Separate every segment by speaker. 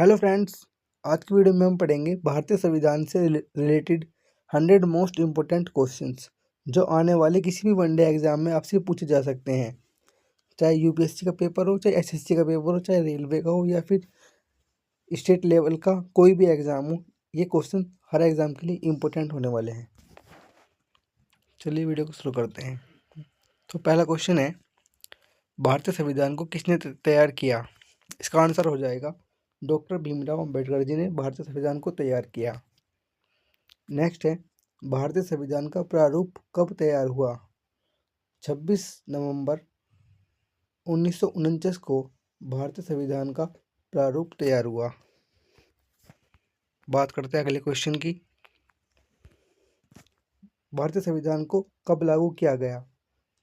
Speaker 1: Hello friends, आज की video में हम पढ़ेंगे भारतीय संविधान से रिलेटेड 100 मोस्ट इम्पोर्टेंट क्वेश्चंस जो आने वाले किसी भी वनडे एग्जाम में आपसे पूछे जा सकते हैं। चाहे यूपीएससी का पेपर हो, चाहे एसएससी का पेपर हो, चाहे रेलवे का हो या फिर स्टेट लेवल का कोई भी एग्ज़ाम हो, ये क्वेश्चन हर एग्ज़ाम के लिए इम्पोर्टेंट होने वाले हैं। चलिए वीडियो को शुरू करते हैं। तो पहला क्वेश्चन है, भारतीय संविधान को किसने तैयार किया? इसका आंसर हो जाएगा डॉक्टर भीमराव अंबेडकर जी ने भारतीय संविधान को तैयार किया। नेक्स्ट है, भारतीय संविधान का प्रारूप कब तैयार हुआ? 26 नवंबर 1949 को भारतीय संविधान का प्रारूप तैयार हुआ। बात करते हैं अगले क्वेश्चन की। भारतीय संविधान को कब लागू किया गया?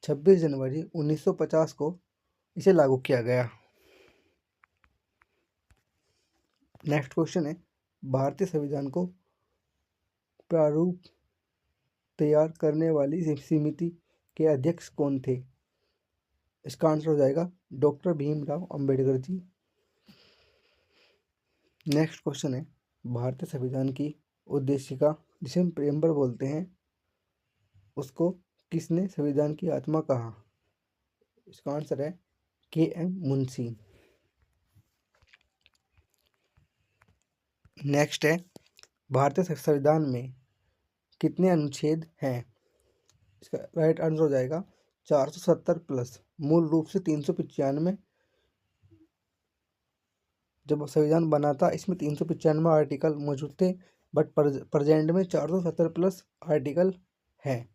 Speaker 1: 26 जनवरी 1950 को इसे लागू किया गया। नेक्स्ट क्वेश्चन है, भारतीय संविधान को प्रारूप तैयार करने वाली समिति के अध्यक्ष कौन थे? इसका आंसर हो जाएगा doctor Bhimrao Ambedkar ji. Next question है, भारतीय संविधान की उद्देशिका जिसे हम प्रेम्बर बोलते हैं, उसको किसने संविधान की आत्मा कहा? इसका आंसर है के.एम. मुंशी। नेक्स्ट है, भारतीय संविधान में कितने अनुच्छेद हैं? इसका राइट आंसर हो जाएगा 470 प्लस। मूल रूप से 395, जब संविधान बना था इसमें 395 आर्टिकल मौजूद थे, बट प्रेजेंट में 470 प्लस आर्टिकल हैं।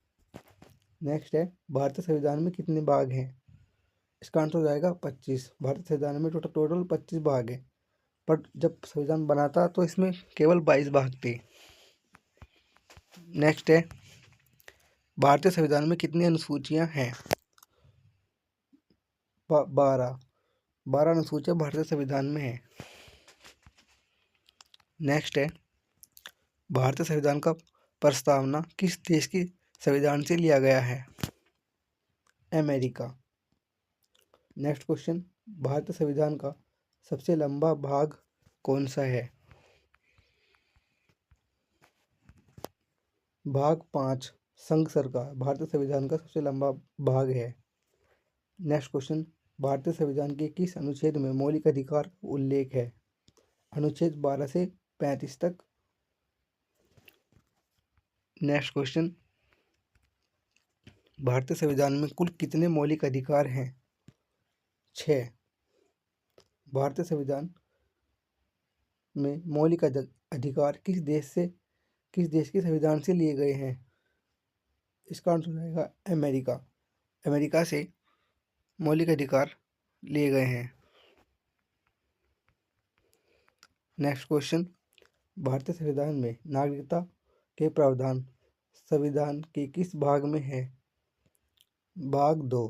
Speaker 1: नेक्स्ट है, भारतीय संविधान में कितने भाग हैं? इसका आंसर हो जाएगा 25। भारतीय संविधान में टोटल 25 भाग हैं, बट जब संविधान बना था तो इसमें केवल 22 भाग थे। नेक्स्ट है, भारतीय संविधान में कितनी अनुसूचियां हैं? 12 अनुसूचियां भारतीय संविधान में है। नेक्स्ट है, भारतीय संविधान का प्रस्तावना किस देश की संविधान से लिया गया है? अमेरिका। नेक्स्ट क्वेश्चन, भारतीय संविधान का सबसे लंबा भाग कौन सा है? भाग 5, संघ सरकार भारतीय संविधान का सबसे लंबा भाग है। नेक्स्ट क्वेश्चन, भारतीय संविधान के किस अनुच्छेद में मौलिक अधिकार का उल्लेख है? अनुच्छेद 12 से 35 तक। नेक्स्ट क्वेश्चन, भारतीय संविधान में कुल कितने मौलिक अधिकार हैं? 6। भारतीय संविधान में मौलिक अधिकार किस देश के संविधान से लिए गए हैं? इसका आंसर हो जाएगा अमेरिका। अमेरिका से मौलिक अधिकार लिए गए हैं। नेक्स्ट क्वेश्चन, भारतीय संविधान में नागरिकता के प्रावधान संविधान के किस भाग में है? भाग 2।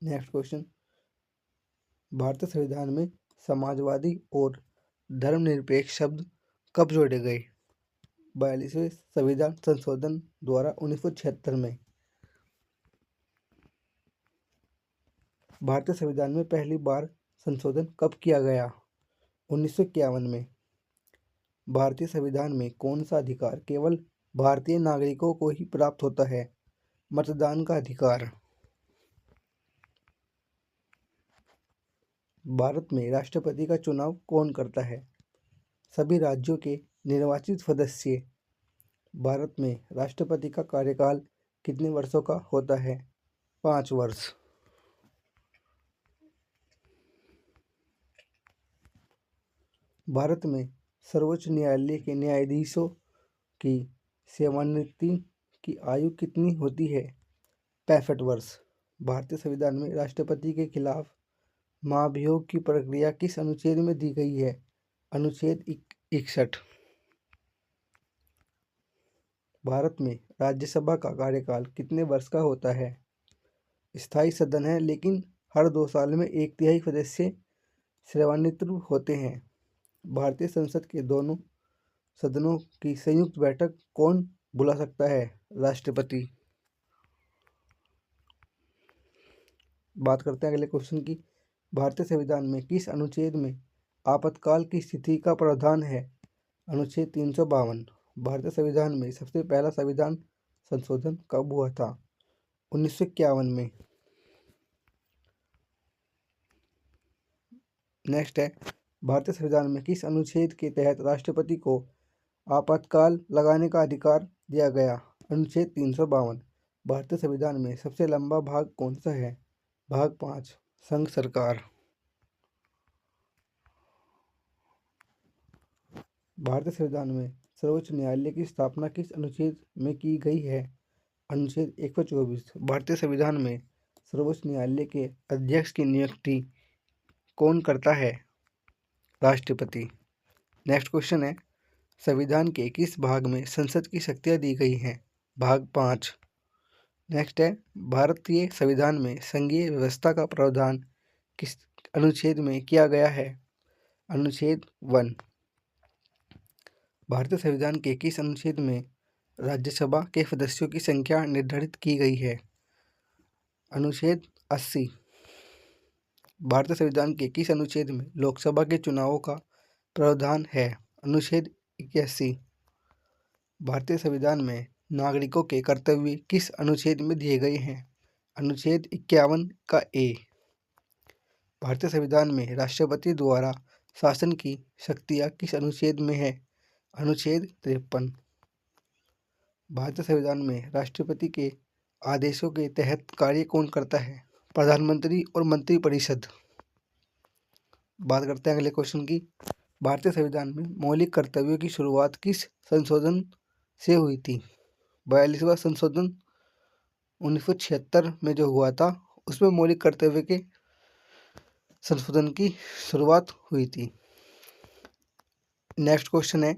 Speaker 1: नेक्स्ट क्वेश्चन, भारतीय संविधान में समाजवादी और धर्मनिरपेक्ष शब्द कब जोड़े गए? 42वें संविधान संशोधन द्वारा 1976 में। भारतीय संविधान में पहली बार संशोधन कब किया गया? 1951 में। भारतीय संविधान में कौन सा अधिकार केवल भारतीय नागरिकों को ही प्राप्त होता है? मतदान का अधिकार। भारत में राष्ट्रपति का चुनाव कौन करता है? सभी राज्यों के निर्वाचित सदस्य। भारत में राष्ट्रपति का कार्यकाल कितने वर्षों का होता है? 5 वर्ष। भारत में सर्वोच्च न्यायालय के न्यायाधीशों की सेवानिवृत्ति की आयु कितनी होती है? 65 वर्ष। भारतीय संविधान में राष्ट्रपति के खिलाफ महाभियोग की प्रक्रिया किस अनुच्छेद में दी गई है? अनुच्छेद 61। भारत में राज्यसभा का कार्यकाल कितने वर्ष का होता है? स्थायी सदन है, लेकिन हर 2 साल में 1/3 सदस्य सेवानिवृत्त होते हैं। भारतीय संसद के दोनों सदनों की संयुक्त बैठक कौन बुला सकता है? राष्ट्रपति। बात करते हैं अगले क्वेश्चन की। भारतीय संविधान में किस अनुच्छेद में आपातकाल की स्थिति का प्रावधान है? अनुच्छेद 352। भारतीय संविधान में सबसे पहला संविधान संशोधन कब हुआ था? 1951 में। नेक्स्ट है, भारतीय संविधान में किस अनुच्छेद के तहत राष्ट्रपति को आपातकाल लगाने का अधिकार दिया गया? अनुच्छेद 352। भारतीय संविधान में सबसे लंबा भाग कौन सा है? भाग 5, संघ सरकार। भारतीय संविधान में सर्वोच्च न्यायालय की स्थापना किस अनुच्छेद में की गई है? अनुच्छेद 124। भारतीय संविधान में सर्वोच्च न्यायालय के अध्यक्ष की नियुक्ति कौन करता है? राष्ट्रपति। नेक्स्ट क्वेश्चन है, संविधान के किस भाग में संसद की शक्तियाँ दी गई हैं? भाग 5। नेक्स्ट है, भारतीय संविधान में संघीय व्यवस्था का प्रावधान किस अनुच्छेद में किया गया है? अनुच्छेद 1। भारतीय संविधान के किस अनुच्छेद में राज्यसभा के सदस्यों की संख्या निर्धारित की गई है? अनुच्छेद 80। भारतीय संविधान के किस अनुच्छेद में लोकसभा के चुनावों का प्रावधान है? अनुच्छेद 81। भारतीय संविधान में नागरिकों के कर्तव्य किस अनुच्छेद में दिए गए हैं? अनुच्छेद 51 का ए। भारतीय संविधान में राष्ट्रपति द्वारा शासन की शक्तियाँ किस अनुच्छेद में है? अनुच्छेद 53। भारतीय संविधान में राष्ट्रपति के आदेशों के तहत कार्य कौन करता है? प्रधानमंत्री और मंत्रिपरिषद। बात करते हैं अगले क्वेश्चन की। भारतीय संविधान में मौलिक कर्तव्यों की शुरुआत किस संशोधन से हुई थी? 42वां संशोधन 1976 में जो हुआ था, उसमें मौलिक कर्तव्य के संशोधन की शुरुआत हुई थी। नेक्स्ट क्वेश्चन है,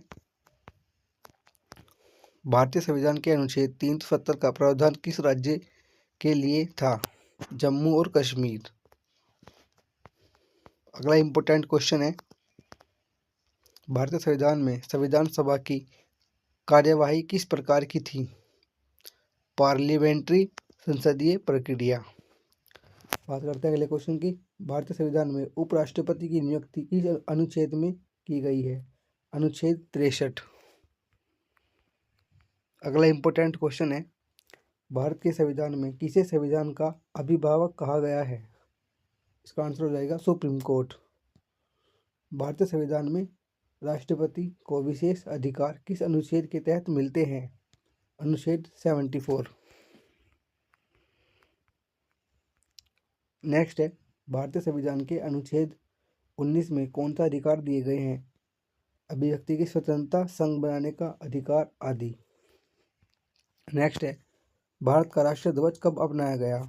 Speaker 1: भारतीय संविधान के अनुच्छेद 370 का प्रावधान किस राज्य के लिए था? जम्मू और कश्मीर। अगला इम्पोर्टेंट क्वेश्चन है, भारतीय संविधान में संविधान सभा की कार्यवाही किस प्रकार की थी? पार्लियामेंट्री संसदीय प्रक्रिया। बात करते हैं अगले क्वेश्चन की। भारतीय संविधान में उपराष्ट्रपति की नियुक्ति किस अनुच्छेद में की गई है? अनुच्छेद 63। अगला इम्पोर्टेंट क्वेश्चन है, भारत के संविधान में किसे संविधान का अभिभावक कहा गया है? इसका आंसर हो जाएगा सुप्रीम कोर्ट। भारतीय संविधान में राष्ट्रपति को विशेष अधिकार किस अनुच्छेद के तहत मिलते हैं? अनुच्छेद 74। नेक्स्ट है, भारतीय संविधान के अनुच्छेद 19 में कौन सा अधिकार दिए गए हैं? अभिव्यक्ति की स्वतंत्रता, संघ बनाने का अधिकार आदि। नेक्स्ट है, भारत का राष्ट्रीय ध्वज कब अपनाया गया?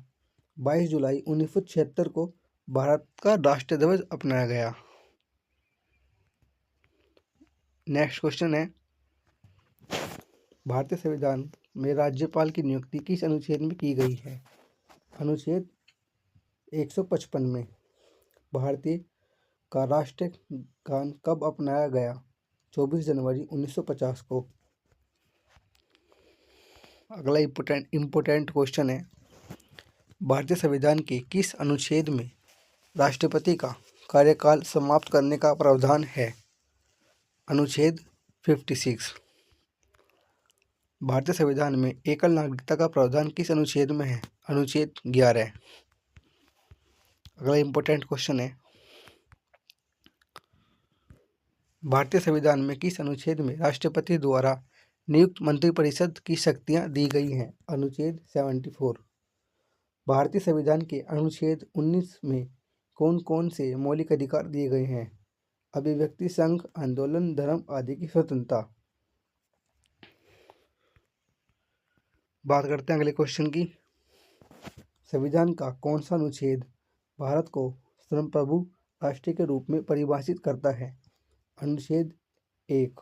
Speaker 1: 22 जुलाई 1976 को भारत का राष्ट्रीय ध्वज अपनाया गया। नेक्स्ट क्वेश्चन है, भारतीय संविधान में राज्यपाल की नियुक्ति किस अनुच्छेद में की गई है? अनुच्छेद 155 में। भारतीय का राष्ट्रीय गान कब अपनाया गया? 24 जनवरी 1950 को। अगला इम्पोर्टेंट क्वेश्चन है, भारतीय संविधान के किस अनुच्छेद में राष्ट्रपति का कार्यकाल समाप्त करने का प्रावधान है? अनुच्छेद 56। भारतीय संविधान में एकल नागरिकता का प्रावधान किस अनुच्छेद में है? अनुच्छेद 11। अगला इम्पोर्टेंट क्वेश्चन है, भारतीय संविधान में किस अनुच्छेद में राष्ट्रपति द्वारा नियुक्त मंत्रिपरिषद की शक्तियां दी गई हैं? अनुच्छेद 74। भारतीय संविधान के अनुच्छेद 19 में कौन कौन से मौलिक अधिकार दिए गए हैं? अभिव्यक्ति, संघ, आंदोलन, धर्म आदि की स्वतंत्रता। बात करते हैं अगले क्वेश्चन की। संविधान का कौन सा अनुच्छेद भारत को संप्रभु राष्ट्र के रूप में परिभाषित करता है? अनुच्छेद 1।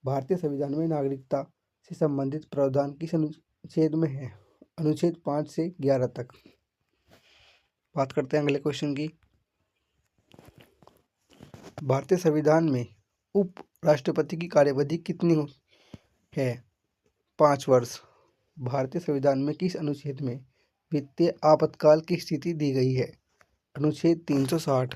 Speaker 1: भारतीय संविधान में नागरिकता से संबंधित प्रावधान किस अनुच्छेद में है? अनुच्छेद 5 से 11 तक। बात करते हैं अगले क्वेश्चन की। भारतीय संविधान में उप राष्ट्रपति की कार्यवधि कितनी है? 5 वर्ष। भारतीय संविधान में किस अनुच्छेद में वित्तीय आपातकाल की स्थिति दी गई है? अनुच्छेद 360।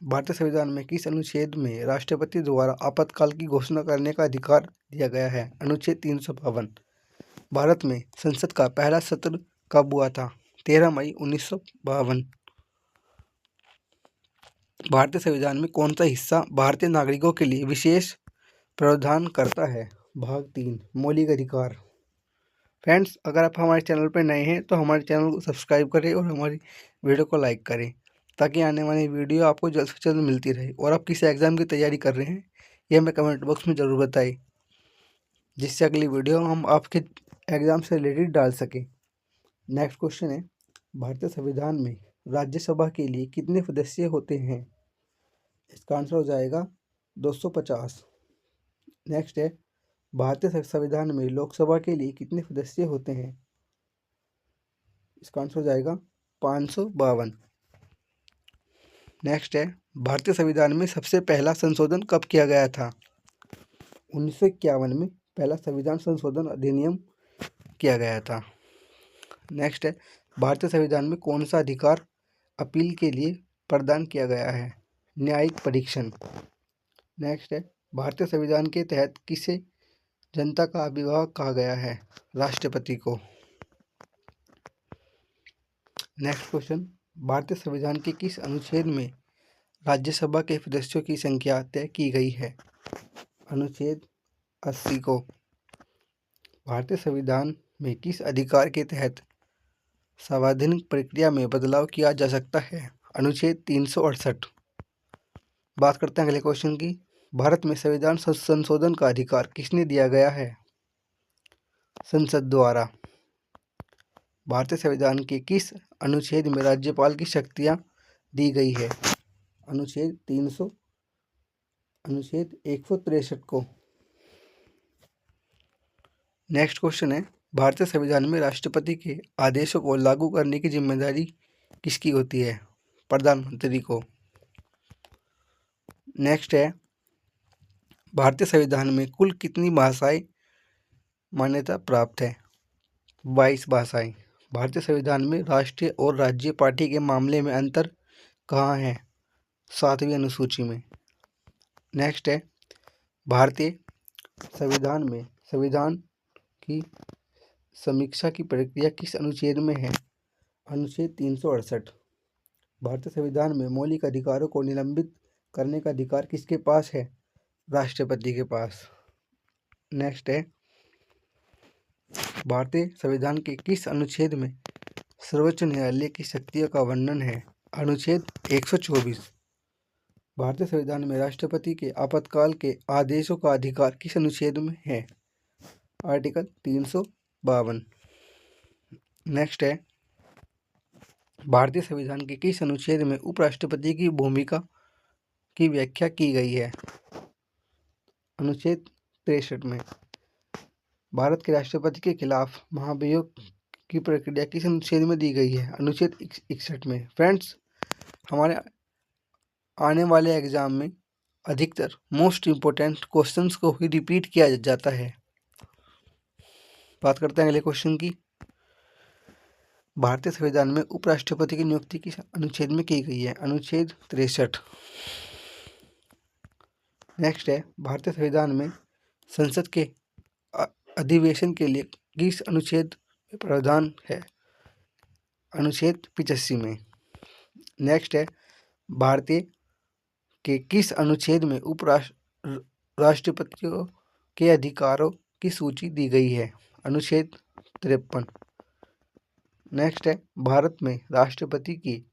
Speaker 1: भारतीय संविधान में किस अनुच्छेद में राष्ट्रपति द्वारा आपातकाल की घोषणा करने का अधिकार दिया गया है? अनुच्छेद 352। भारत में संसद का पहला सत्र कब हुआ था? 13 मई 1952। भारतीय संविधान में कौन सा हिस्सा भारतीय नागरिकों के लिए विशेष प्रावधान करता है? भाग 3 मौलिक अधिकार। फ्रेंड्स, अगर आप हमारे चैनल पर नए हैं तो हमारे चैनल को सब्सक्राइब करें और हमारी वीडियो को लाइक करें ताकि आने वाली वीडियो आपको जल्द से जल्द मिलती रहे। और आप किस एग्ज़ाम की तैयारी कर रहे हैं ये हमें कमेंट बॉक्स में ज़रूर बताएं, जिससे अगली वीडियो हम आपके एग्ज़ाम से रिलेटेड डाल सकें। नेक्स्ट क्वेश्चन है, भारतीय संविधान में राज्यसभा के लिए कितने सदस्य होते हैं? इसका आंसर हो जाएगा 250। नेक्स्ट है, भारतीय संविधान में लोकसभा के लिए कितने सदस्य होते हैं? इसका आंसर हो जाएगा 552। नेक्स्ट है, भारतीय संविधान में सबसे पहला संशोधन कब किया गया था? 1951 में पहला संविधान संशोधन अधिनियम किया गया था। नेक्स्ट है, भारतीय संविधान में कौन सा अधिकार अपील के लिए प्रदान किया गया है? न्यायिक परीक्षण। नेक्स्ट है, भारतीय संविधान के तहत किसे जनता का अभिभावक कहा गया है? राष्ट्रपति को। नेक्स्ट क्वेश्चन, भारतीय संविधान के किस अनुच्छेद में राज्यसभा के सदस्यों की संख्या तय की गई है? अनुच्छेद 80 को। भारतीय संविधान में किस अधिकार के तहत संवैधानिक प्रक्रिया में बदलाव किया जा सकता है? अनुच्छेद 368। बात करते हैं अगले क्वेश्चन की। भारत में संविधान संशोधन का अधिकार किसने दिया गया है? संसद द्वारा। भारतीय संविधान के किस अनुच्छेद में राज्यपाल की शक्तियां दी गई है? अनुच्छेद 163 को। नेक्स्ट क्वेश्चन है, भारतीय संविधान में राष्ट्रपति के आदेशों को लागू करने की जिम्मेदारी किसकी होती है? प्रधानमंत्री को। नेक्स्ट है, भारतीय संविधान में कुल कितनी भाषाएं मान्यता प्राप्त है? 22 भाषाएं। भारतीय संविधान में राष्ट्रीय और राज्य पार्टी के मामले में अंतर कहाँ है? 7वीं अनुसूची में। नेक्स्ट है, भारतीय संविधान में संविधान की समीक्षा की प्रक्रिया किस अनुच्छेद में है? अनुच्छेद 368। भारतीय संविधान में मौलिक अधिकारों को निलंबित करने का अधिकार किसके पास है? राष्ट्रपति के पास। नेक्स्ट है, भारतीय संविधान के किस अनुच्छेद में सर्वोच्च न्यायालय की शक्तियों का वर्णन है? अनुच्छेद 124। भारतीय संविधान में राष्ट्रपति के आपातकाल के आदेशों का अधिकार किस अनुच्छेद में है? आर्टिकल 352। नेक्स्ट है, भारतीय संविधान के किस अनुच्छेद में उपराष्ट्रपति की भूमिका की व्याख्या की गई है? अनुच्छेद 63 में। भारत के राष्ट्रपति के खिलाफ महाभियोग की प्रक्रिया किस अनुच्छेद में दी गई है? अनुच्छेद 61 में। फ्रेंड्स, हमारे आने वाले एग्जाम में अधिकतर मोस्ट इम्पोर्टेंट क्वेश्चंस को ही रिपीट किया जाता है। बात करते हैं अगले क्वेश्चन की। भारतीय संविधान में उपराष्ट्रपति की नियुक्ति किस अनुच्छेद में की गई है? अनुच्छेद 63। नेक्स्ट है, भारतीय संविधान में संसद के अधिवेशन के लिए किस अनुच्छेद में प्रावधान है? अनुच्छेद 85 में। नेक्स्ट है, भारतीय के किस अनुच्छेद में राष्ट्रपतियों के अधिकारों की सूची दी गई है? अनुच्छेद 53। नेक्स्ट है, भारत में राष्ट्रपति की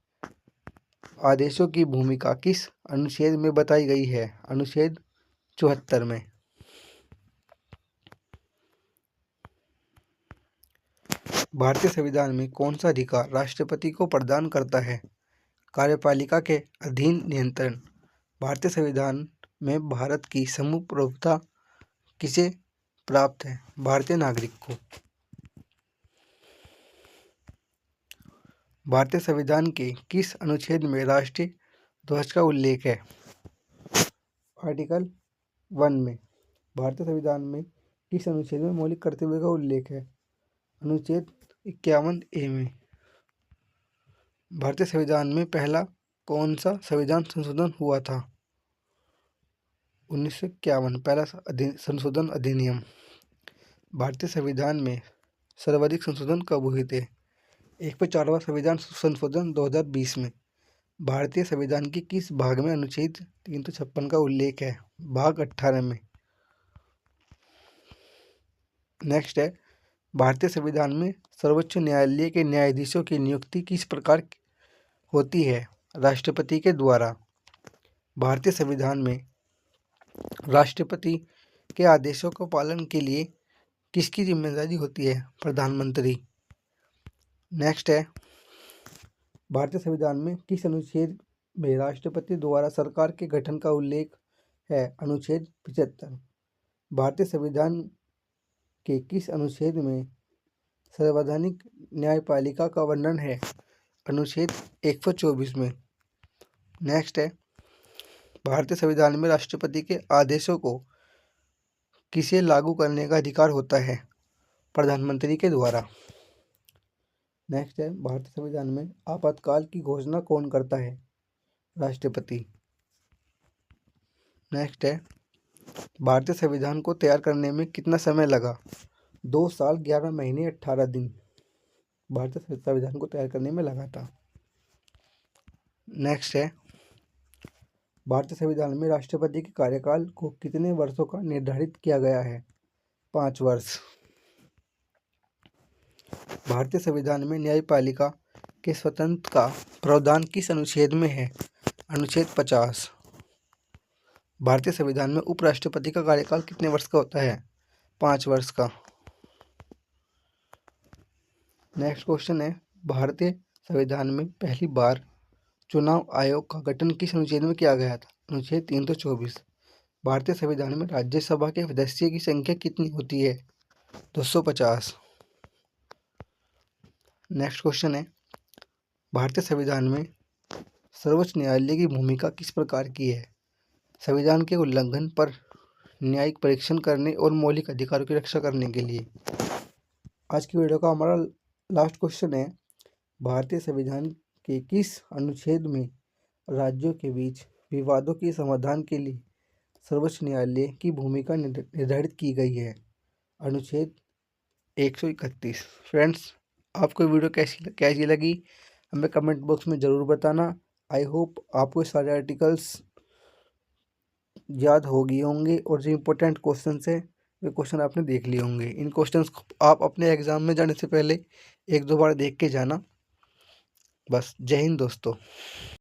Speaker 1: आदेशों की भूमिका किस अनुच्छेद में बताई गई है? अनुच्छेद 74 में। भारतीय संविधान में कौन सा अधिकार राष्ट्रपति को प्रदान करता है? कार्यपालिका के अधीन नियंत्रण। भारतीय संविधान में भारत की संप्रभुता किसे प्राप्त है? भारतीय नागरिक को। भारतीय संविधान के किस अनुच्छेद में राष्ट्रीय ध्वज का उल्लेख है? आर्टिकल 1 में। भारतीय संविधान में किस अनुच्छेद में मौलिक कर्तव्य का उल्लेख है? अनुच्छेद 51A में। भारतीय संविधान में पहला कौन सा संविधान संशोधन हुआ था? 1951 पहला संशोधन अधिनियम। भारतीय संविधान में सर्वाधिक संशोधन कब हुए थे? 104वां संविधान संशोधन 2020 में। भारतीय संविधान के किस भाग में अनुच्छेद 356 का उल्लेख है? भाग 18 में। नेक्स्ट है, भारतीय संविधान में सर्वोच्च न्यायालय के न्यायाधीशों की नियुक्ति किस प्रकार होती है? राष्ट्रपति के द्वारा। भारतीय संविधान में राष्ट्रपति के आदेशों को पालन के लिए किसकी जिम्मेदारी होती है? प्रधानमंत्री। नेक्स्ट है, भारतीय संविधान में किस अनुच्छेद में राष्ट्रपति द्वारा सरकार के गठन का उल्लेख है? अनुच्छेद 75। भारतीय संविधान के किस अनुच्छेद में संवैधानिक न्यायपालिका का वर्णन है? अनुच्छेद 124 में। नेक्स्ट है, भारतीय संविधान में राष्ट्रपति के आदेशों को किसे लागू करने का अधिकार होता है? प्रधानमंत्री के द्वारा। नेक्स्ट है, भारतीय संविधान में आपातकाल की घोषणा कौन करता है? राष्ट्रपति। नेक्स्ट है, भारतीय संविधान को तैयार करने में कितना समय लगा? 2 साल 11 महीने 18 दिन भारतीय संविधान को तैयार करने में लगा था। नेक्स्ट है, भारतीय संविधान में राष्ट्रपति के कार्यकाल को कितने वर्षों का निर्धारित किया गया है? 5 वर्ष। भारतीय संविधान में न्यायपालिका के स्वतंत्र का प्रावधान किस अनुच्छेद में है? अनुच्छेद 50। भारतीय संविधान में उपराष्ट्रपति का कार्यकाल कितने वर्ष का होता है? 5 वर्ष का। नेक्स्ट क्वेश्चन है, भारतीय संविधान में पहली बार चुनाव आयोग का गठन किस अनुच्छेद में किया गया था? अनुच्छेद 324। भारतीय संविधान में राज्यसभा के सदस्यों की संख्या कितनी होती है? 250। नेक्स्ट क्वेश्चन है, भारतीय संविधान में सर्वोच्च न्यायालय की भूमिका किस प्रकार की है? संविधान के उल्लंघन पर न्यायिक परीक्षण करने और मौलिक अधिकारों की रक्षा करने के लिए। आज की वीडियो का हमारा लास्ट क्वेश्चन है, भारतीय संविधान के किस अनुच्छेद में राज्यों के बीच विवादों के समाधान के लिए सर्वोच्च न्यायालय की भूमिका निर्धारित की गई है? अनुच्छेद 131। फ्रेंड्स, आपको वीडियो कैसी लगी हमें कमेंट बॉक्स में ज़रूर बताना। आई होप आपको सारे आर्टिकल्स याद हो गए होंगे और जो इम्पोर्टेंट क्वेश्चन है वे क्वेश्चन आपने देख लिए होंगे। इन क्वेश्चंस को आप अपने एग्ज़ाम में जाने से पहले 1-2 बार देख के जाना। बस, जय हिंद दोस्तों।